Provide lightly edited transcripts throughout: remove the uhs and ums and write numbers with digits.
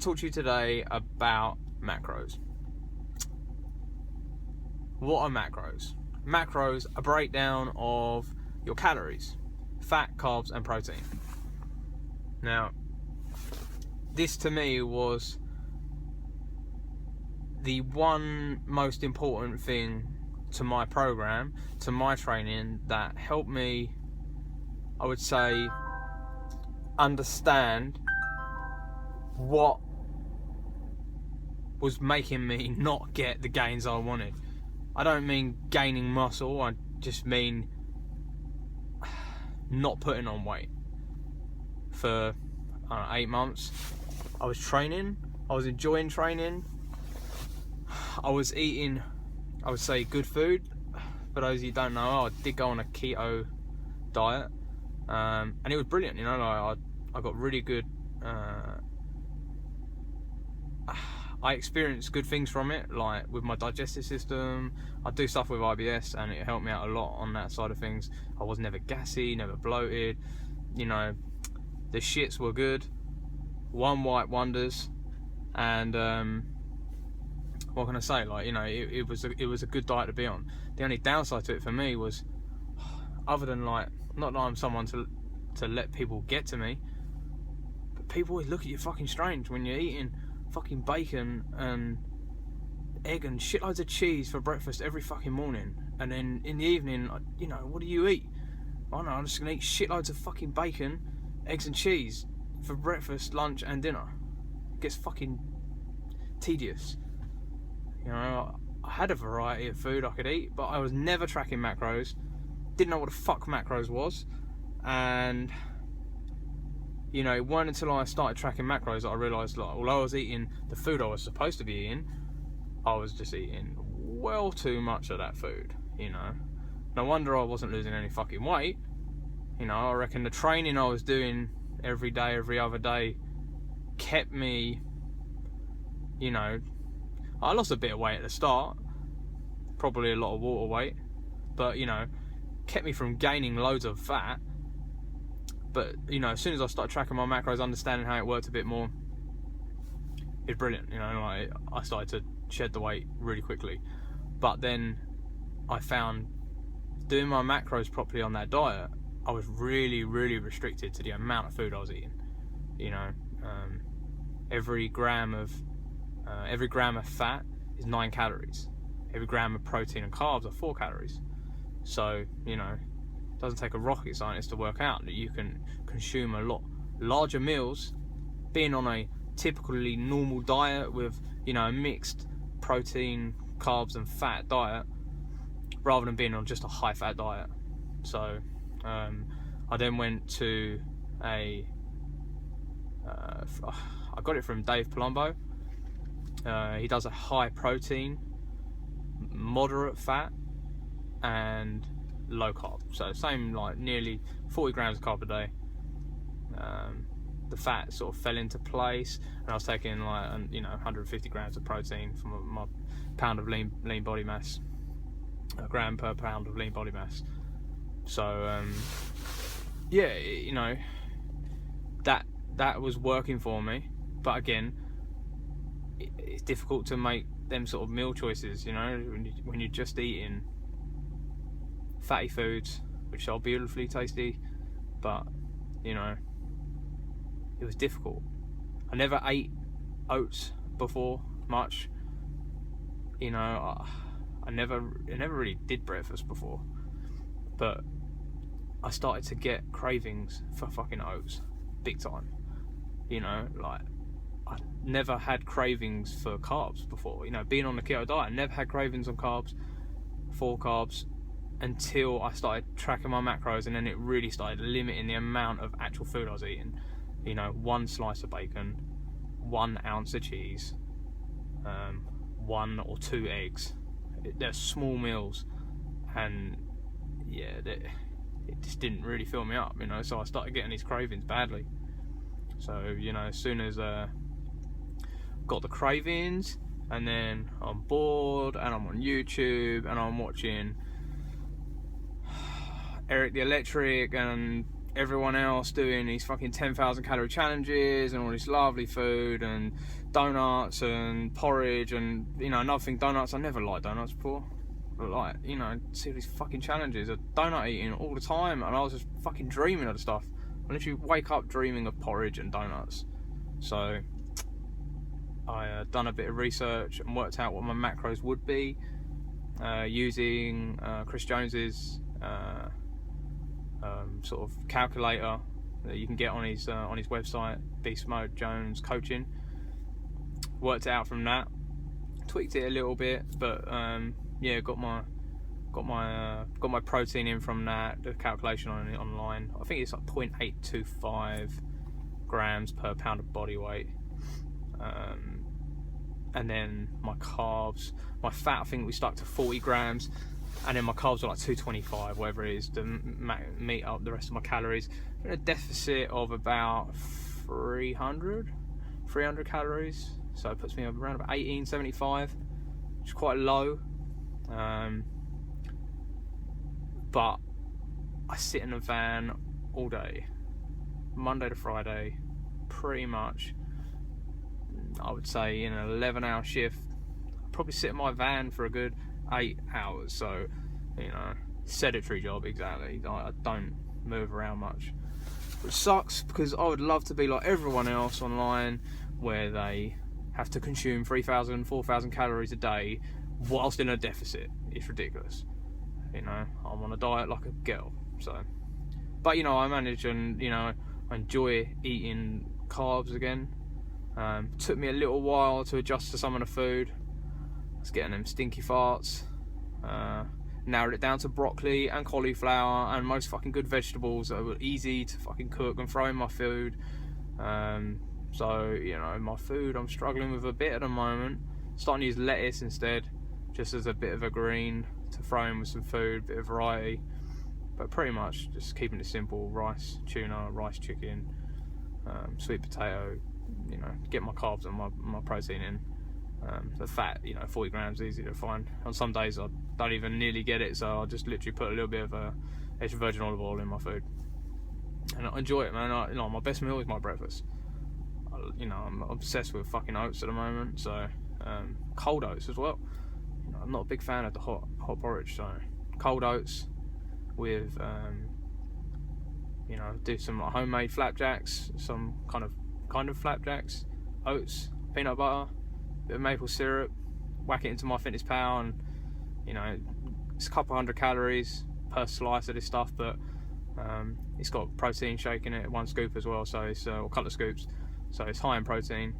to talk to you today about macros. What are macros? Macros, a breakdown of your calories, fat, carbs, and protein. Now, this to me was the one most important thing to my program, to my training, that helped me, I would say, understand what was making me not get the gains I wanted. I don't mean gaining muscle, I just mean not putting on weight. For 8 months, I was training, I was enjoying training, I was eating, I would say, good food. For those of you who don't know, I did go on a keto diet, and it was brilliant, you know. Like I got really good, I experienced good things from it, like with my digestive system. I do stuff with IBS, and it helped me out a lot on that side of things. I was never gassy, never bloated, you know. The shits were good, one white wonders, and what can I say? Like, you know, it was a good diet to be on. The only downside to it for me was, other than, like, not that I'm someone to let people get to me, but people always look at you fucking strange when you're eating fucking bacon and egg and shitloads of cheese for breakfast every fucking morning, and then in the evening, you know, what do you eat? I don't know, I'm just gonna eat shitloads of fucking bacon, eggs and cheese for breakfast, lunch and dinner. It gets fucking tedious. You know, I had a variety of food I could eat, but I was never tracking macros, didn't know what the fuck macros was, and you know, it wasn't until I started tracking macros that I realised, like, although I was eating the food I was supposed to be eating, I was just eating well too much of that food, you know. No wonder I wasn't losing any fucking weight. You know, I reckon the training I was doing every day, every other day, kept me, you know, I lost a bit of weight at the start, probably a lot of water weight, but, you know, kept me from gaining loads of fat. But, you know, as soon as I started tracking my macros, understanding how it worked a bit more, it's brilliant. You know, like, I started to shed the weight really quickly. But then I found doing my macros properly on that diet, I was really, really restricted to the amount of food I was eating. You know, every gram of fat is 9 calories. Every gram of protein and carbs are 4 calories. So, you know, it doesn't take a rocket scientist to work out that you can consume a lot larger meals, being on a typically normal diet with, you know, a mixed protein, carbs and fat diet, rather than being on just a high fat diet. So I then went to I got it from Dave Palumbo. He does a high protein, moderate fat and low carb, so same, like nearly 40 grams of carb a day. The fat sort of fell into place, and I was taking, like, you know, 150 grams of protein from my pound of lean body mass, a gram per pound of lean body mass. So yeah, you know, that was working for me. But again, it's difficult to make them sort of meal choices, you know, when you're just eating fatty foods, which are beautifully tasty, but, you know, it was difficult. I never ate oats before much, you know. I never really did breakfast before, but I started to get cravings for fucking oats big time, you know. Like, I never had cravings for carbs before, you know. Being on the keto diet, I never had cravings on carbs, for carbs, until I started tracking my macros, and then it really started limiting the amount of actual food I was eating. You know, 1 slice of bacon, 1 ounce of cheese, 1 or 2 eggs. They're small meals, and yeah, it just didn't really fill me up, you know. So I started getting these cravings badly. So, you know, as soon as got the cravings, and then I'm bored and I'm on YouTube and I'm watching Eric the Electric and everyone else doing these fucking 10,000 calorie challenges and all this lovely food and donuts and porridge and, you know, another thing, donuts. I never liked donuts before, but like, you know, see these fucking challenges of donut eating all the time, and I was just fucking dreaming of the stuff. I literally wake up dreaming of porridge and donuts. So I done a bit of research and worked out what my macros would be, using Chris Jones's sort of calculator that you can get on his website, Beast Mode Jones Coaching. Worked it out from that, tweaked it a little bit, but yeah, got my protein in from that. The calculation on it online, I think it's like 0.825 grams per pound of body weight. And then my carbs, my fat, I think we stuck to 40 grams, and then my carbs were like 225, whatever it is, to meet up the rest of my calories. In a deficit of about 300 calories, so it puts me around about 1875, which is quite low. But I sit in a van all day, Monday to Friday, pretty much. I would say in an 11-hour shift, I'd probably sit in my van for a good 8 hours. So, you know, sedentary job, exactly. I don't move around much, which sucks, because I would love to be like everyone else online, where they have to consume 3,000, 4,000 calories a day whilst in a deficit. It's ridiculous. You know, I'm on a diet like a girl. So, but you know, I manage, and you know, I enjoy eating carbs again. Took me a little while to adjust to some of the food. I was getting them stinky farts. Narrowed it down to broccoli and cauliflower and most fucking good vegetables that were easy to fucking cook and throw in my food. So, you know, my food I'm struggling with a bit at the moment. Starting to use lettuce instead, just as a bit of a green to throw in with some food, bit of variety. But pretty much just keeping it simple: rice, tuna, rice, chicken, sweet potato. You know, get my carbs and my protein in. The fat, you know, 40 grams, easy to find. On some days I don't even nearly get it, so I just literally put a little bit of extra virgin olive oil in my food, and I enjoy it, man. You know, my best meal is my breakfast. You know, I'm obsessed with fucking oats at the moment, so cold oats as well. You know, I'm not a big fan of the hot porridge, so cold oats with you know, do some like homemade flapjacks, some kind of flapjacks, oats, peanut butter, bit of maple syrup, whack it into my Fitness Pal, and you know, it's a couple hundred calories per slice of this stuff, but it's got protein shake in it, 1 scoop as well, so it's a couple of scoops, so it's high in protein.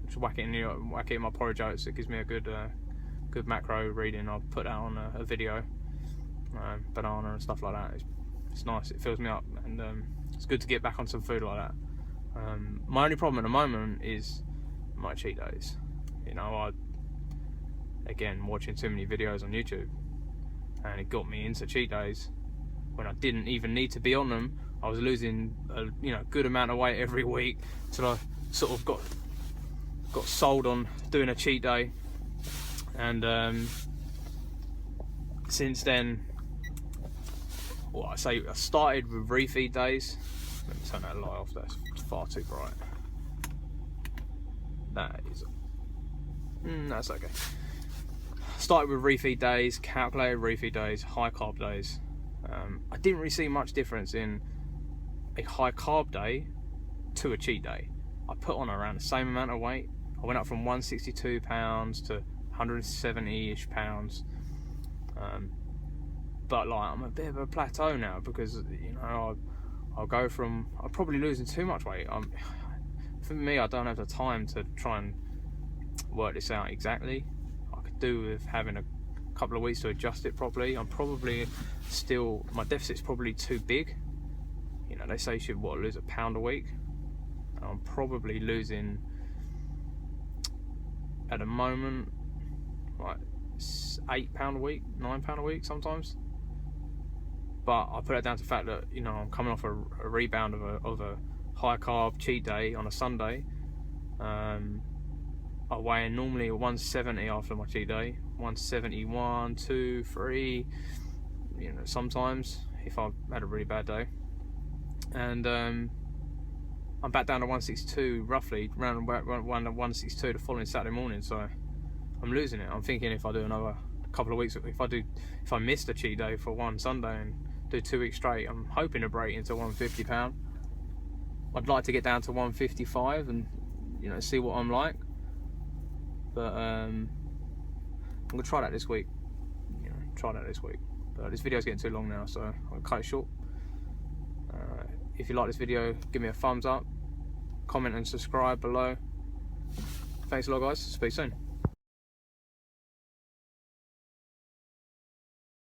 Just whack it in my porridge oats. It gives me a good macro reading. I'll put that on a video, banana and stuff like that. It's nice, it fills me up, and it's good to get back on some food like that. My only problem at the moment is my cheat days. You know, again, watching too many videos on YouTube, and it got me into cheat days when I didn't even need to be on them. I was losing a good amount of weight every week, till I sort of got sold on doing a cheat day, and since then, well, I started with refeed days. Let me turn that light off, that's far too bright. That's okay. Started with refeed days, calculated refeed days, high carb days. I didn't really see much difference in a high carb day to a cheat day. I put on around the same amount of weight. I went up from 162 pounds to 170-ish pounds. But like, I'm a bit of a plateau now, because you know, I'm probably losing too much weight. For me, I don't have the time to try and work this out exactly. I could do with having a couple of weeks to adjust it properly. I'm probably still, my deficit's probably too big. You know, they say you should lose a pound a week. I'm probably losing at the moment like £8 a week, £9 a week sometimes. But I put that down to the fact that, you know, I'm coming off a rebound of a high carb cheat day on a Sunday. I weigh normally 170 after my cheat day, 171, 2, 3. You know, sometimes if I've had a really bad day. and I'm back down to 162 roughly, around 162 the following Saturday morning. So I'm losing it. I'm thinking if I do another couple of weeks, if I miss the cheat day for one Sunday and do 2 weeks straight, I'm hoping to break into 150 pound. I'd like to get down to 155 and, you know, see what I'm like. But I'm gonna try that this week. You know, try that this week. But this video's getting too long now, so I'll cut it short. If you like this video, give me a thumbs up, comment and subscribe below. Thanks a lot, guys. Speak soon.